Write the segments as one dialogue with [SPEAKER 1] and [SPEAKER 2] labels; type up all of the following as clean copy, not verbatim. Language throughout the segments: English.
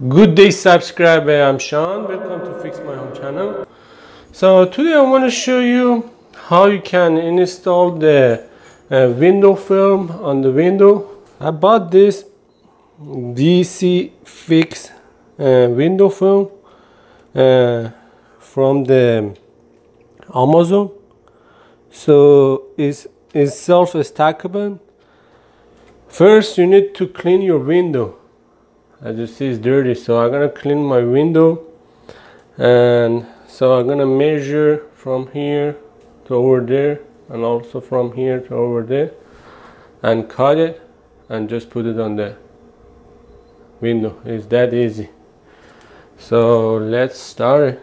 [SPEAKER 1] Good day subscriber, I'm Sean. Welcome to Fix My Home channel. So today I want to show you how you can install the window film on the window. I bought this DC Fix window film from the Amazon. So it's self-stackable. First you need to clean your window. As you see, it's dirty, so I'm gonna clean my window, and so I'm gonna measure from here to over there and also from here to over there and cut it and just put it on the window. It's that easy. So let's start it.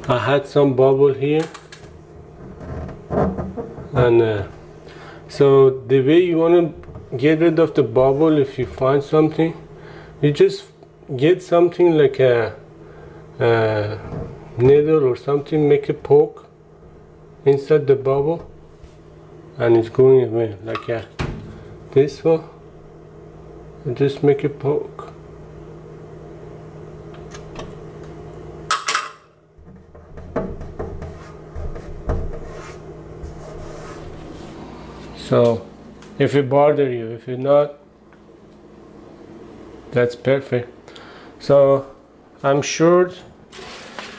[SPEAKER 1] I had some bubble here, and so the way you want to get rid of the bubble, if you find something, you just get something like a needle or something, make a poke inside the bubble, and it's going away like this one, and just make a poke. So if it bother you, if it not, that's perfect. So I'm short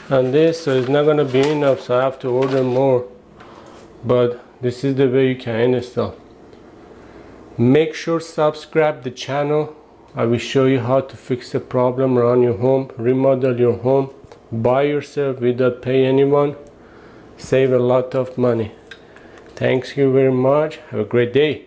[SPEAKER 1] on this, so it's not gonna be enough, so I have to order more, but this is the way you can install. Make sure subscribe the channel. I will show you how to fix the problem around your home, remodel your home by yourself without pay anyone, save a lot of money. Thanks you very much. Have a great day.